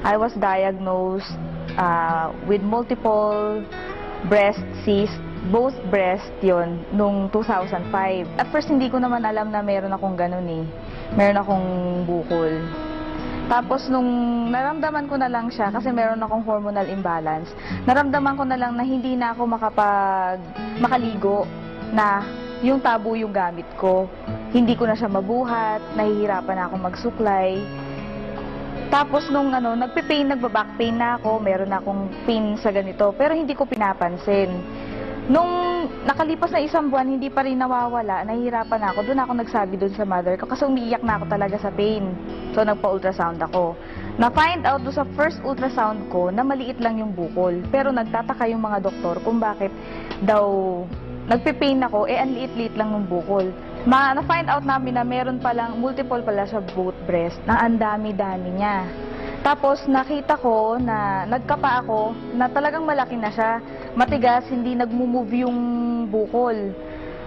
I was diagnosed with multiple breast cysts, both breast yon nung 2005. At first, hindi ko naman alam na meron akong ganun eh. Meron akong bukol. Tapos, nung naramdaman ko na lang siya, kasi meron akong hormonal imbalance, naramdaman ko na lang na hindi na ako makaligo, na yung tabo yung gamit ko. Hindi ko na siya mabuhat, nahihirapan na ako magsuklay. Tapos nung nagbaback pain na ako, meron na akong pain sa ganito, pero hindi ko pinapansin. Nung nakalipas na 1 buwan, hindi pa rin nawawala, nahihirapan na ako. Doon ako nagsabi doon sa mother ko kasi umiiyak na ako talaga sa pain. So nagpa-ultrasound ako. Na-find out doon sa first ultrasound ko na maliit lang yung bukol. Pero nagtataka yung mga doktor kung bakit daw nagpe-pain ako, ang liit-liit lang ng bukol. Na-find out namin na meron palang, multiple pala sa both breast, na ang dami-dami niya. Tapos nakita ko na nagkapa ako, na talagang malaki na siya, matigas, hindi nagmo-move yung bukol.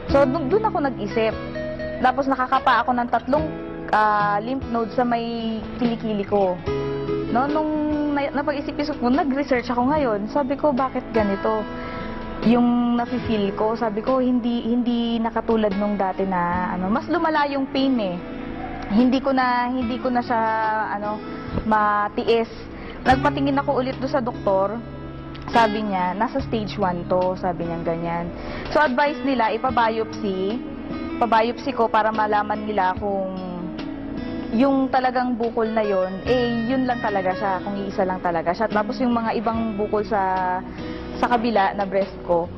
So doon ako nag-isip. Tapos nakakapa ako ng 3 lymph nodes sa may kilikili ko. No, nung napag-isip-isip ko, nag-research ako ngayon. Sabi ko, bakit ganito? Yung nafe-feel ko, sabi ko, hindi nakatulad nung dati na mas lumala yung pain eh. Hindi ko na siya matiis. Nagpatingin ako ulit do sa doktor. Sabi niya, nasa stage 1 to, sabi niya ganyan. So advice nila pabiopsy ko para malaman nila kung yung talagang bukol na yon, yun lang talaga siya, kung iisa lang talaga siya. Tapos yung mga ibang bukol sa kabila na breast ko,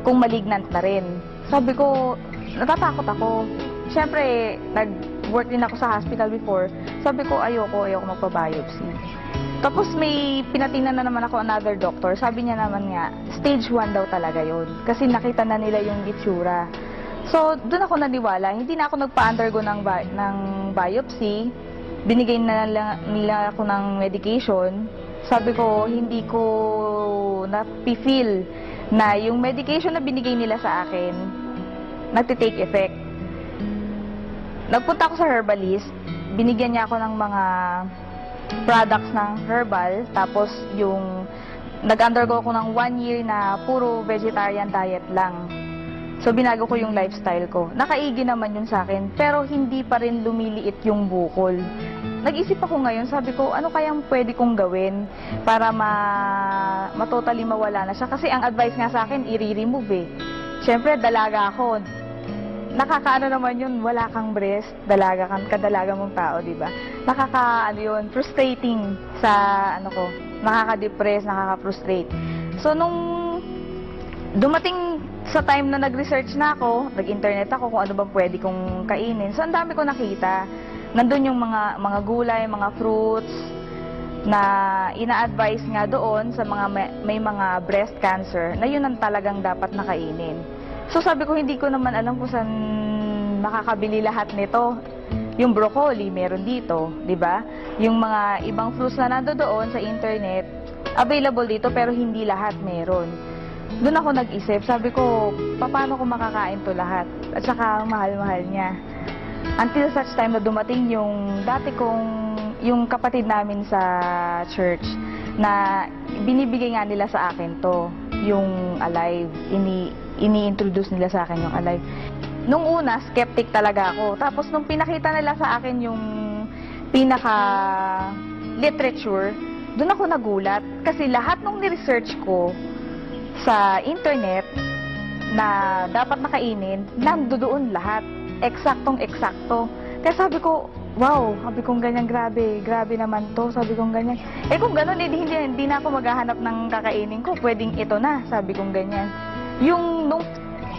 kung malignant na rin. Sabi ko, natatakot ako. Siyempre, nag-work din ako sa hospital before. Sabi ko, ayoko magpa-biopsy. Tapos may pinatingnan na naman ako another doctor. Sabi niya naman nga, stage 1 daw talaga yon. Kasi nakita na nila yung itsura. So, doon ako naniwala. Hindi na ako nagpa-undergo ng biopsy. Binigay na nila ako ng medication. Sabi ko, hindi ko na-feel na yung medication na binigay nila sa akin, nagtitake effect. Nagpunta ako sa herbalist, binigyan niya ako ng mga products ng herbal, tapos yung nag-undergo ko ng 1 year na puro vegetarian diet lang. So, binago ko yung lifestyle ko. Nakaigi naman yun sa akin, pero hindi pa rin lumiliit yung bukol. Nag-isip ako ngayon, sabi ko, ano kayang pwede kong gawin para totally mawala na siya? Kasi ang advice nga sa akin, i-remove eh. Siyempre, dalaga ako. Nakakaano naman yun, wala kang breast, kadalaga mong tao, di ba? Yun, frustrating sa, nakaka-depress, nakaka-frustrate. So, nung dumating sa time na nag-research na ako, nag-internet ako kung ano bang pwede kong kainin. So, ang dami ko nakita. Nandun yung mga gulay, mga fruits na ina-advise nga doon sa mga may mga breast cancer na yun ang talagang dapat nakainin. So sabi ko, hindi ko naman alam kung saan makakabili lahat nito. Yung broccoli, meron dito, di ba? Yung mga ibang fruits na nandoon sa internet, available dito pero hindi lahat meron. Doon ako nag-isip, sabi ko, paano ko makakain to lahat? At saka mahal-mahal niya. Until such time na dumating yung yung kapatid namin sa church na binibigay nga nila sa akin to, yung Alive. Ini-introduce nila sa akin yung Alive. Nung una, skeptic talaga ako. Tapos nung pinakita nila sa akin yung pinaka-literature, doon ako nagulat. Kasi lahat ng ni-research ko sa internet na dapat nakainin, nandoon lahat. Eksaktong-eksakto. Kaya sabi ko, wow, sabi kong ganyan, grabe naman to, sabi kong ganyan. Kung gano'n, hindi na ako maghahanap ng kakainin ko, pwedeng ito na, sabi kong ganyan. Nung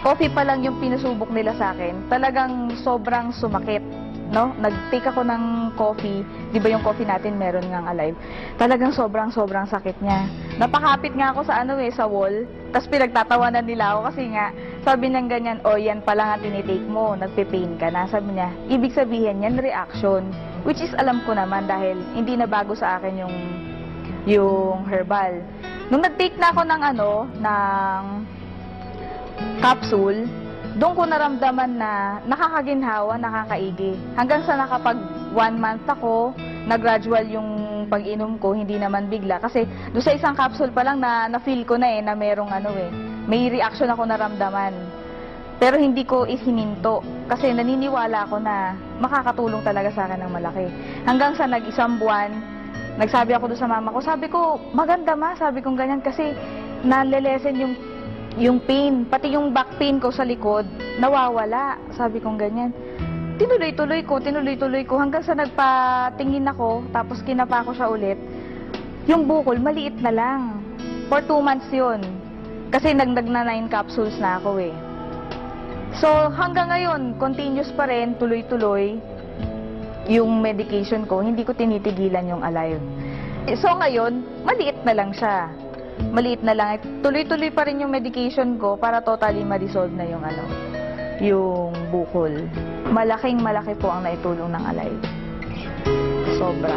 coffee pa lang yung pinasubok nila sa akin, talagang sobrang sumakit, no? Nag-take ako ng coffee, di ba yung coffee natin meron ngang Alive? Talagang sobrang sakit niya. Napakapit nga ako sa sa wall, tapos pinagtatawanan nila ako kasi nga, sabi niya ganyan, yan pa lang ang tinitake mo, nagpe-pain ka na. Sabi niya, ibig sabihin yan, reaction. Which is alam ko naman dahil hindi na bago sa akin yung herbal. Nung nag-take na ako ng capsule, doon ko naramdaman na nakakaginhawa, nakakaigi. Hanggang sa nakapag 1 month ako, na gradual yung pag-inom ko, hindi naman bigla. Kasi doon sa isang capsule pa lang na-feel ko na na merong may reaction ako naramdaman. Pero hindi ko isininto kasi naniniwala ako na makakatulong talaga sa akin ng malaki. Hanggang sa nag-isang buwan, nagsabi ako doon sa mama ko, sabi ko, maganda ma, sabi kong ganyan kasi nalelesen yung pain, pati yung back pain ko sa likod, nawawala, sabi kong ganyan. Tinuloy-tuloy ko hanggang sa nagpatingin ako, tapos kinapa ko siya ulit. Yung bukol, maliit na lang. For 2 months yun. Kasi na 9 capsules na ako eh. So hanggang ngayon, continuous pa rin, tuloy-tuloy yung medication ko, hindi ko tinitigilan yung Alive. So ngayon, maliit na lang siya. Maliit na lang. Tuloy-tuloy pa rin yung medication ko para totally ma-resolve na yung yung bukol. Malaking malaki po ang naitulong ng Alive. Sobra.